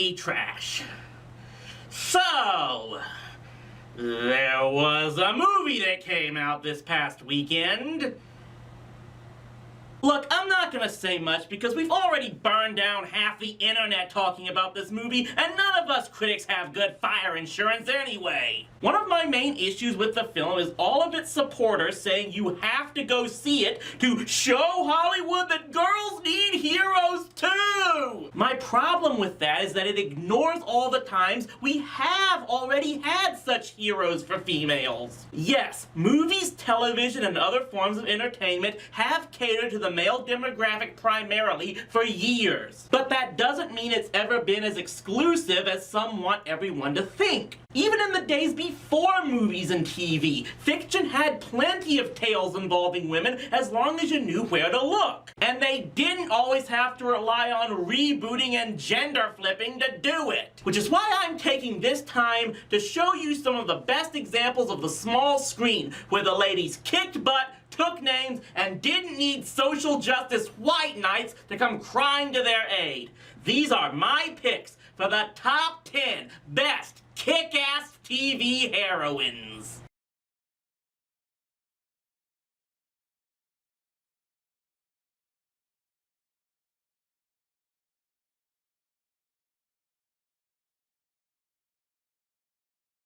TV trash. So, there was a movie that came out this past weekend. Look, I'm not gonna say much because we've already burned down half the internet talking about this movie, and none of us critics have good fire insurance anyway. One of my main issues with the film is all of its supporters saying you have to go see it to show Hollywood that girls need heroes too! My problem with that is that it ignores all the times we have already had such heroes for females. Yes, movies, television, and other forms of entertainment have catered to the male demographic primarily for years. But that doesn't mean it's ever been as exclusive as some want everyone to think. Even in the days before movies and TV, fiction had plenty of tales involving women as long as you knew where to look. And they didn't always have to rely on rebooting and gender flipping to do it. Which is why I'm taking this time to show you some of the best examples of the small screen where the ladies kicked butt, took names, and didn't need social justice white knights to come crying to their aid. These are my picks for the top 10 best kick-ass TV heroines.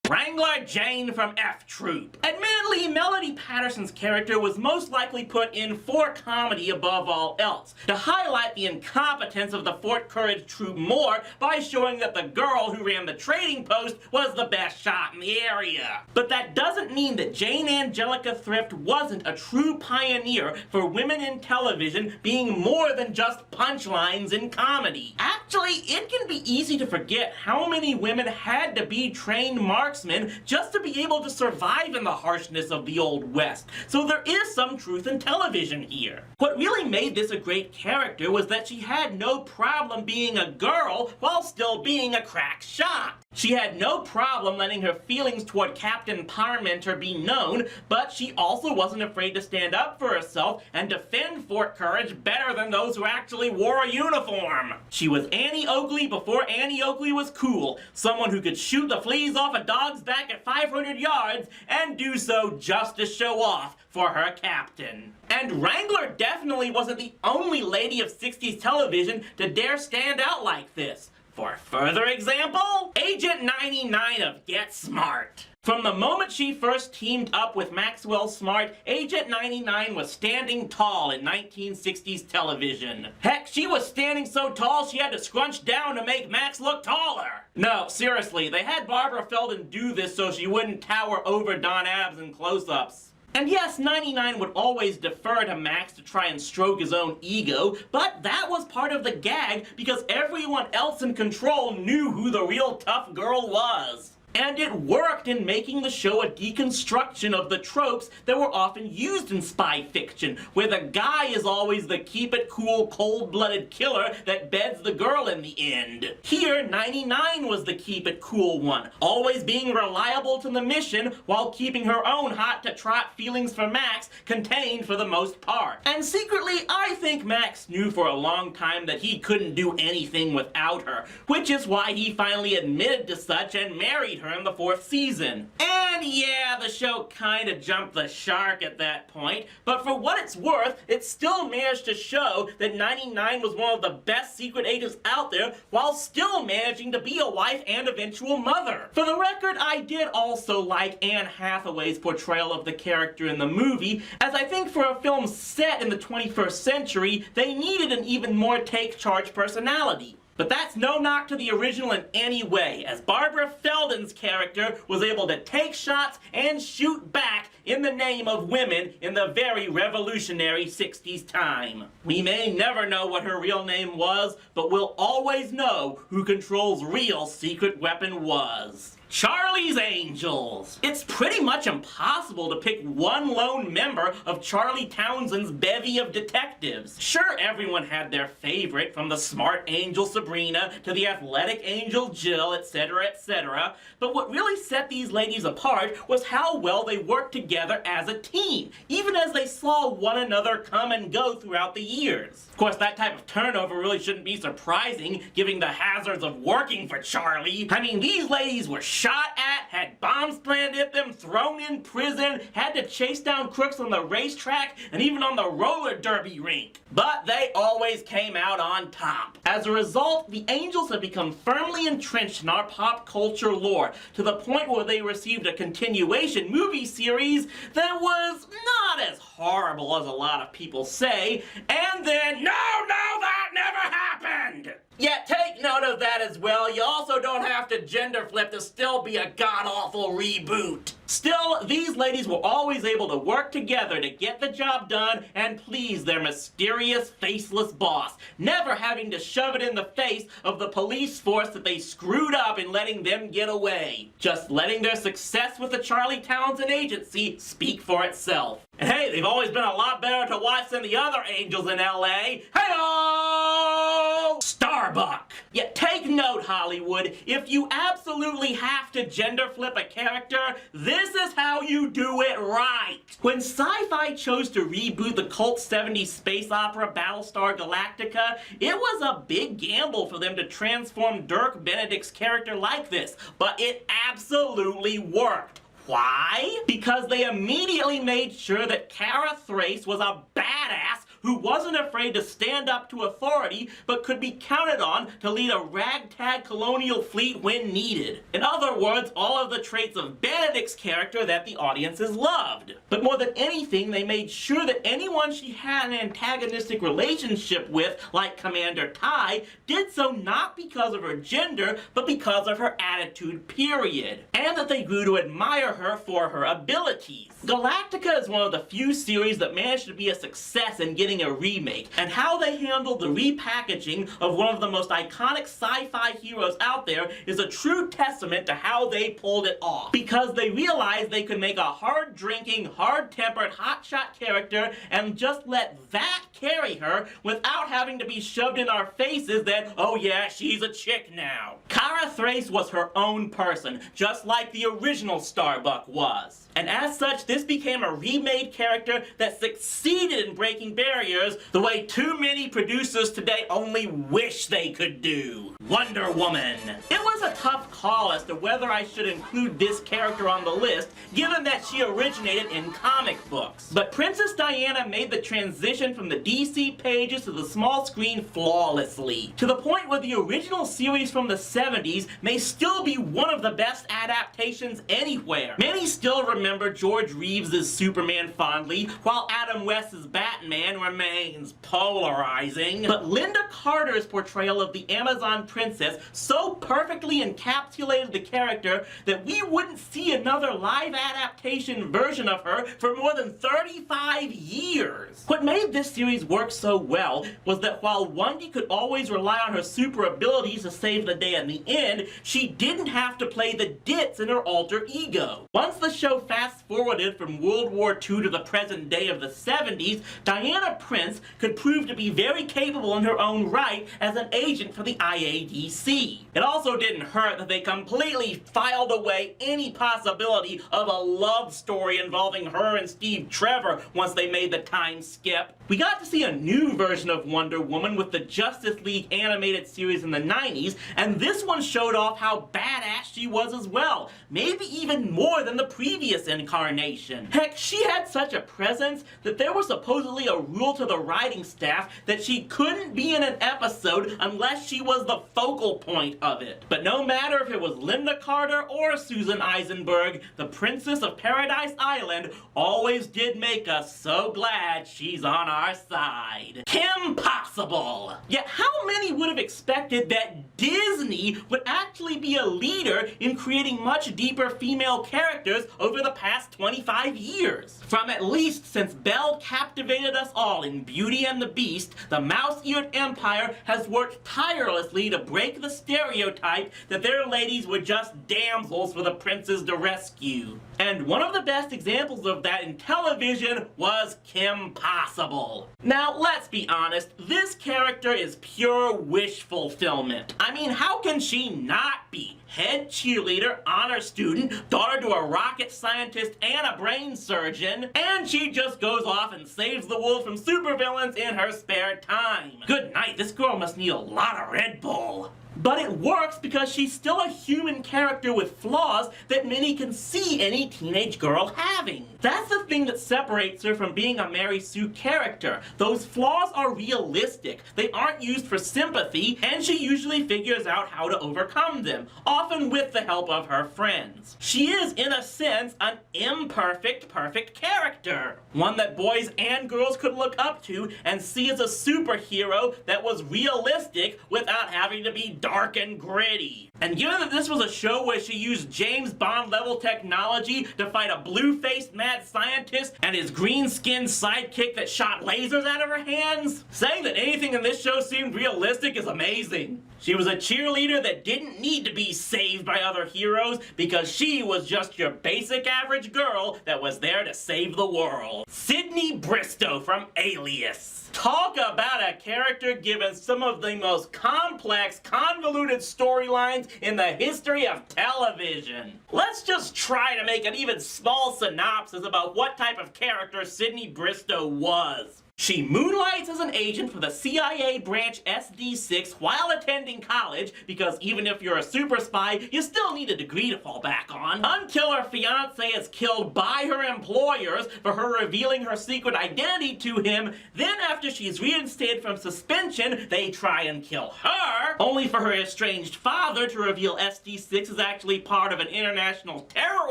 Wrangler Jane from F Troop. Admittedly, Melody Patterson's character was most likely put in for comedy above all else, to highlight the incompetence of the Fort Courage Troop more by showing that the girl who ran the trading post was the best shot in the area. But that doesn't mean that Jane Angelica Thrift wasn't a true pioneer for women in television being more than just punchlines in comedy. Actually, it can be easy to forget how many women had to be trained marksmen just to be able to survive in the harshness of the Old West, so there is some truth in television here. What really made this a great character was that she had no problem being a girl while still being a crack shot. She had no problem letting her feelings toward Captain Parmenter be known, but she also wasn't afraid to stand up for herself and defend Fort Courage better than those who actually wore a uniform. She was Annie Oakley before Annie Oakley was cool, someone who could shoot the fleas off a dog's back at 500 yards and do so just to show off for her captain. And Wrangler definitely wasn't the only lady of 60s television to dare stand out like this. For further example, Agent 99 of Get Smart. From the moment she first teamed up with Maxwell Smart, Agent 99 was standing tall in 1960s television. Heck, she was standing so tall she had to scrunch down to make Max look taller. No, seriously, they had Barbara Feldon do this so she wouldn't tower over Don Abs in close-ups. And yes, 99 would always defer to Max to try and stroke his own ego, but that was part of the gag because everyone else in control knew who the real tough girl was. And it worked in making the show a deconstruction of the tropes that were often used in spy fiction, where the guy is always the keep-it-cool, cold-blooded killer that beds the girl in the end. Here, 99 was the keep-it-cool one, always being reliable to the mission while keeping her own hot-to-trot feelings for Max contained for the most part. And secretly, I think Max knew for a long time that he couldn't do anything without her, which is why he finally admitted to such and married her in the 4th season. And yeah, the show kinda jumped the shark at that point, but for what it's worth, it still managed to show that 99 was one of the best secret agents out there while still managing to be a wife and eventual mother. For the record, I did also like Anne Hathaway's portrayal of the character in the movie, as I think for a film set in the 21st century, they needed an even more take-charge personality. But that's no knock to the original in any way, as Barbara Feldon's character was able to take shots and shoot back in the name of women in the very revolutionary 60s time. We may never know what her real name was, but we'll always know who Control's real secret weapon was. Charlie's Angels. It's pretty much impossible to pick one lone member of Charlie Townsend's bevy of detectives. Sure, everyone had their favorite, from the smart angel Sabrina to the athletic angel Jill, etc., etc., but what really set these ladies apart was how well they worked together as a team, even as they saw one another come and go throughout the years. Of course, that type of turnover really shouldn't be surprising, given the hazards of working for Charlie. I mean, these ladies were shot at, had bombs planted at them, thrown in prison, had to chase down crooks on the racetrack, and even on the roller derby rink. But they always came out on top. As a result, the Angels have become firmly entrenched in our pop culture lore, to the point where they received a continuation movie series that was not as horrible as a lot of people say, and then, no, that never happened! Yet take note of that as well, you also don't have to gender flip to still be a god-awful reboot. Still, these ladies were always able to work together to get the job done and please their mysterious, faceless boss, never having to shove it in the face of the police force that they screwed up in letting them get away. Just letting their success with the Charlie Townsend agency speak for itself. And hey, they've always been a lot better to watch than the other Angels in LA. Hey-oh! Starbuck! Yet take note, Hollywood, if you absolutely have to gender flip a character, this is how you do it right. When Sci-Fi chose to reboot the cult 70s space opera Battlestar Galactica, it was a big gamble for them to transform Dirk Benedict's character like this, but it absolutely worked. Why? Because they immediately made sure that Kara Thrace was a badass who wasn't afraid to stand up to authority, but could be counted on to lead a ragtag colonial fleet when needed. In other words, all of the traits of Benedict's character that the audiences loved. But more than anything, they made sure that anyone she had an antagonistic relationship with, like Commander Ty, did so not because of her gender, but because of her attitude, period. And that they grew to admire her for her abilities. Galactica is one of the few series that managed to be a success in getting a remake, and how they handled the repackaging of one of the most iconic sci-fi heroes out there is a true testament to how they pulled it off. Because they realized they could make a hard-drinking, hard-tempered, hotshot character and just let that carry her without having to be shoved in our faces that, oh yeah, she's a chick now. Kara Thrace was her own person, just like the original Starbuck was. And as such, this became a remade character that succeeded in breaking barriers the way too many producers today only wish they could do. Wonder Woman. It was a tough call as to whether I should include this character on the list, given that she originated in comic books. But Princess Diana made the transition from the DC pages to the small screen flawlessly, to the point where the original series from the 70s may still be one of the best adaptations anywhere. Many still remember George Reeves' Superman fondly, while Adam West's Batman remains polarizing. But Linda Carter's portrayal of the Amazon princess so perfectly encapsulated the character that we wouldn't see another live adaptation version of her for more than 35 years. What made this series work so well was that while Wundy could always rely on her super abilities to save the day in the end, she didn't have to play the ditz in her alter ego. Once the show fast-forwarded from World War II to the present day of the 70s, Diana Prince could prove to be very capable in her own right as an agent for the IADC. It also didn't hurt that they completely filed away any possibility of a love story involving her and Steve Trevor once they made the time skip. We got to see a new version of Wonder Woman with the Justice League animated series in the 90s, and this one showed off how badass she was as well, maybe even more than the previous incarnation. Heck, she had such a presence that there was supposedly a rule to the writing staff that she couldn't be in an episode unless she was the focal point of it. But no matter if it was Linda Carter or Susan Eisenberg, the Princess of Paradise Island always did make us so glad she's on our side. Kim Possible! Yet how many would have expected that Disney would actually be a leader in creating much deeper female characters over the past 25 years? From at least since Belle captivated us all all, in Beauty and the Beast, the mouse-eared empire has worked tirelessly to break the stereotype that their ladies were just damsels for the princes to rescue. And one of the best examples of that in television was Kim Possible. Now, let's be honest, this character is pure wish fulfillment. I mean, how can she not be? Head cheerleader, honor student, daughter to a rocket scientist and a brain surgeon, and she just goes off and saves the world from supervillains in her spare time. Good night, this girl must need a lot of Red Bull. But it works because she's still a human character with flaws that many can see any teenage girl having. That's the thing that separates her from being a Mary Sue character. Those flaws are realistic. They aren't used for sympathy, and she usually figures out how to overcome them, often with the help of her friends. She is, in a sense, an imperfect, perfect character. One that boys and girls could look up to and see as a superhero that was realistic without having to be dark and gritty. And given that this was a show where she used James Bond level technology to fight a blue-faced mad scientist and his green-skinned sidekick that shot lasers out of her hands, saying that anything in this show seemed realistic is amazing. She was a cheerleader that didn't need to be saved by other heroes because she was just your basic average girl that was there to save the world. Sydney Bristow from Alias. Talk about a character given some of the most complex, convoluted storylines in the history of television. Let's just try to make an even small synopsis about what type of character Sydney Bristow was. She moonlights as an agent for the CIA branch SD6 while attending college, because even if you're a super spy, you still need a degree to fall back on, until her fiance is killed by her employers for her revealing her secret identity to him. Then after she's reinstated from suspension, they try and kill her, only for her estranged father to reveal SD6 is actually part of an international terror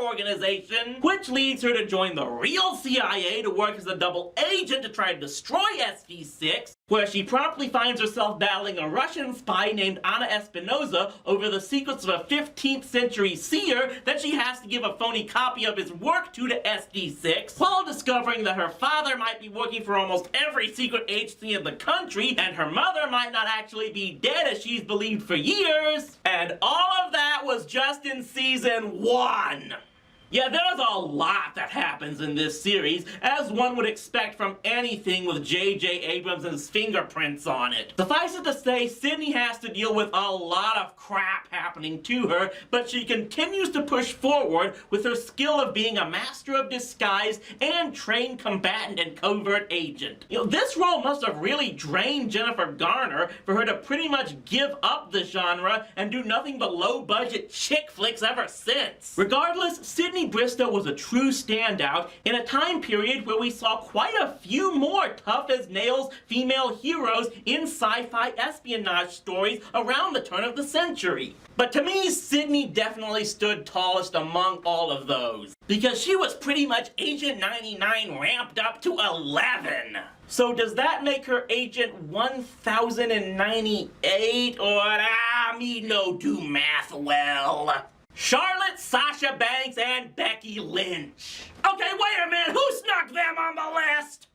organization, which leads her to join the real CIA to work as a double agent to try to destroy SD6, where she promptly finds herself battling a Russian spy named Anna Espinosa over the secrets of a 15th century seer that she has to give a phony copy of his work to SD6, while discovering that her father might be working for almost every secret agency in the country, and her mother might not actually be dead as she's believed for years. And all of that was just in season 1. Yeah, there's a lot that happens in this series, as one would expect from anything with J.J. Abrams' fingerprints on it. Suffice it to say, Sydney has to deal with a lot of crap happening to her, but she continues to push forward with her skill of being a master of disguise and trained combatant and covert agent. You know, this role must have really drained Jennifer Garner for her to pretty much give up the genre and do nothing but low-budget chick flicks ever since. Regardless, Sydney Bristow was a true standout in a time period where we saw quite a few more tough-as-nails female heroes in sci-fi espionage stories around the turn of the century. But to me, Sydney definitely stood tallest among all of those, because she was pretty much Agent 99 ramped up to 11. So does that make her Agent 1098, or me no do math well? Charlotte, Sasha Banks, and Becky Lynch. Okay, wait a minute, who snuck them on the list?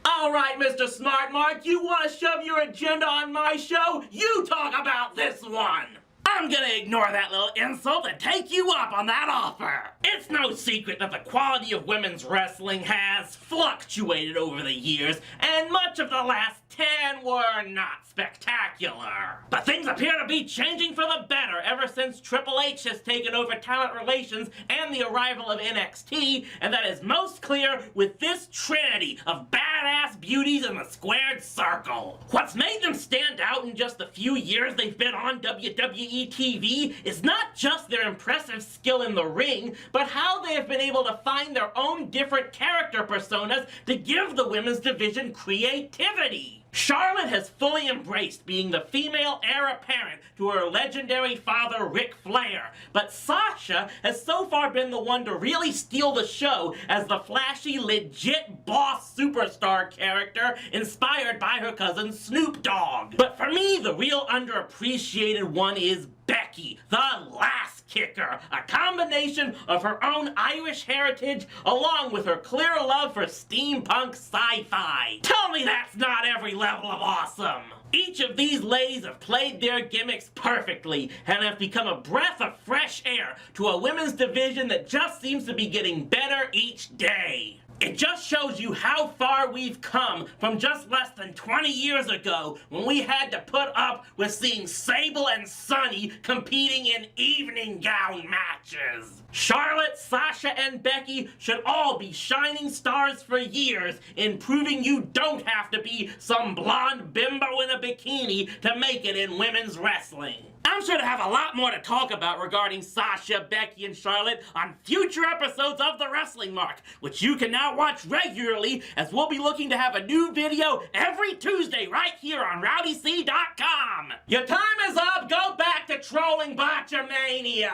Alright, Mr. Smart Mark, you want to shove your agenda on my show? You talk about this one! I'm gonna ignore that little insult and take you up on that offer. It's no secret that the quality of women's wrestling has fluctuated over the years, and much of the last 10 were not spectacular. But things appear to be changing for the better ever since Triple H has taken over talent relations and the arrival of NXT, and that is most clear with this trinity of badass beauties in the squared circle. What's made them stand out in just the few years they've been on WWE TV is not just their impressive skill in the ring, but how they have been able to find their own different character personas to give the women's division creativity. Charlotte has fully embraced being the female heir apparent to her legendary father Ric Flair, but Sasha has so far been the one to really steal the show as the flashy, legit boss superstar character inspired by her cousin Snoop Dogg. But for me, the real underappreciated one is Becky, the Last kicker, a combination of her own Irish heritage along with her clear love for steampunk sci-fi. Tell me that's not every level of awesome! Each of these ladies have played their gimmicks perfectly and have become a breath of fresh air to a women's division that just seems to be getting better each day. It just shows you how far we've come from just less than 20 years ago when we had to put up with seeing Sable and Sunny competing in evening gown matches. Charlotte, Sasha, and Becky should all be shining stars for years in proving you don't have to be some blonde bimbo in a bikini to make it in women's wrestling. I'm sure to have a lot more to talk about regarding Sasha, Becky, and Charlotte on future episodes of The Wrestling Mark, which you can now watch regularly as we'll be looking to have a new video every Tuesday right here on RowdyC.com. Your time is up. Go back to trolling Botchamania.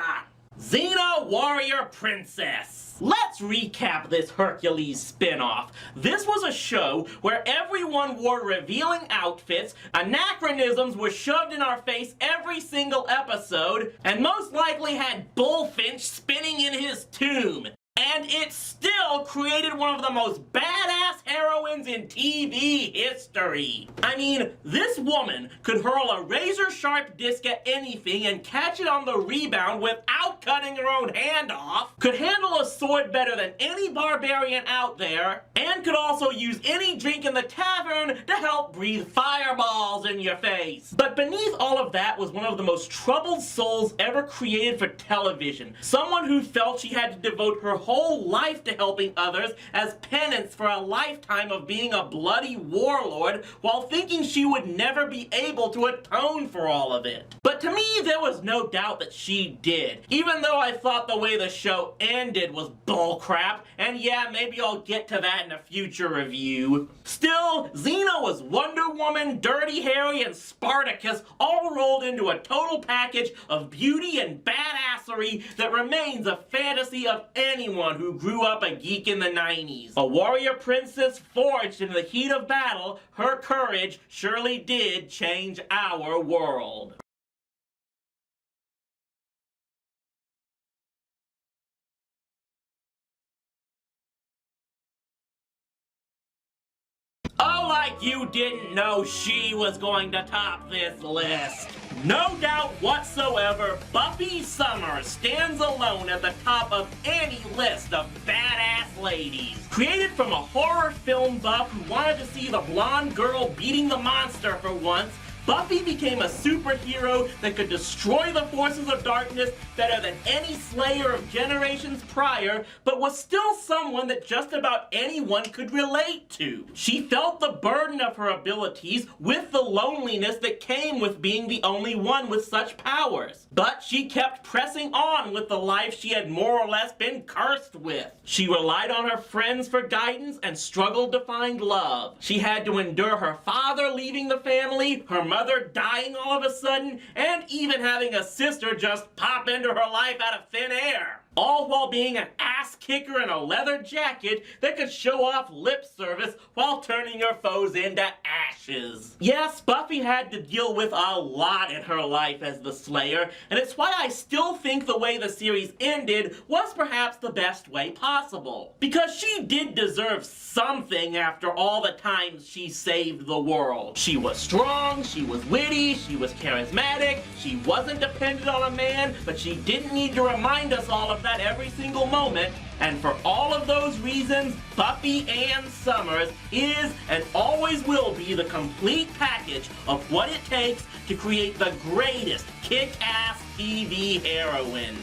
Xena Warrior Princess. Let's recap this Hercules spin-off. This was a show where everyone wore revealing outfits, anachronisms were shoved in our face every single episode, and most likely had Bullfinch spinning in his tomb. And it still created one of the most badass heroines in TV history. I mean, this woman could hurl a razor-sharp disc at anything and catch it on the rebound without cutting her own hand off, could handle a sword better than any barbarian out there, and could also use any drink in the tavern to help breathe fireballs in your face. But beneath all of that was one of the most troubled souls ever created for television. Someone who felt she had to devote her whole life to helping others as penance for a lifetime of being a bloody warlord while thinking she would never be able to atone for all of it. But to me, there was no doubt that she did, even though I thought the way the show ended was bullcrap, and yeah, maybe I'll get to that in a future review. Still, Xena was Wonder Woman, Dirty Harry, and Spartacus all rolled into a total package of beauty and badassery that remains a fantasy of anyone who grew up a geek in the 90s. A warrior princess forged in the heat of battle, her courage surely did change our world. Oh, like you didn't know she was going to top this list. No doubt whatsoever, Buffy Summers stands alone at the top of any list of badass ladies. Created from a horror film buff who wanted to see the blonde girl beating the monster for once, Buffy became a superhero that could destroy the forces of darkness better than any slayer of generations prior, but was still someone that just about anyone could relate to. She felt the burden of her abilities with the loneliness that came with being the only one with such powers. But she kept pressing on with the life she had more or less been cursed with. She relied on her friends for guidance and struggled to find love. She had to endure her father leaving the family, her mother dying all of a sudden, and even having a sister just pop into her life out of thin air. All while being an ass kicker in a leather jacket that could show off lip service while turning her foes into ashes. Yes, Buffy had to deal with a lot in her life as the Slayer, and it's why I still think the way the series ended was perhaps the best way possible. Because she did deserve something after all the times she saved the world. She was strong, she was witty, she was charismatic, she wasn't dependent on a man, but she didn't need to remind us all of that every single moment, and for all of those reasons, Buffy Ann Summers is and always will be the complete package of what it takes to create the greatest kick-ass TV heroine.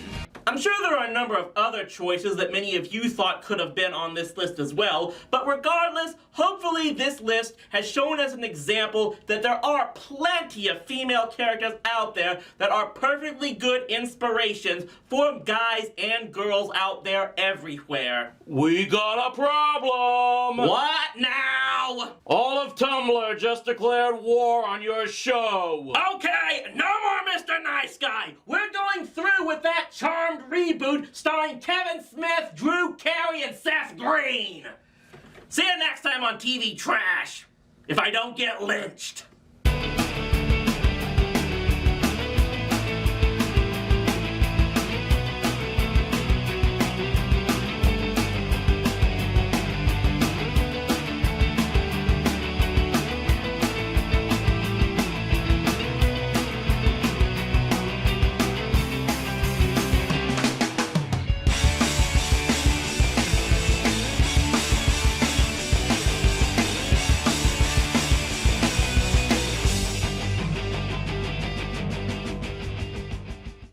I'm sure there are a number of other choices that many of you thought could have been on this list as well, but regardless, hopefully this list has shown us an example that there are plenty of female characters out there that are perfectly good inspirations for guys and girls out there everywhere. We got a problem! What now? All of Tumblr just declared war on your show. Okay, no more Mr. Nice Guy. We're going through with that Charmed reboot starring Kevin Smith, Drew Carey, and Seth Green. See you next time on TV Trash, if I don't get lynched.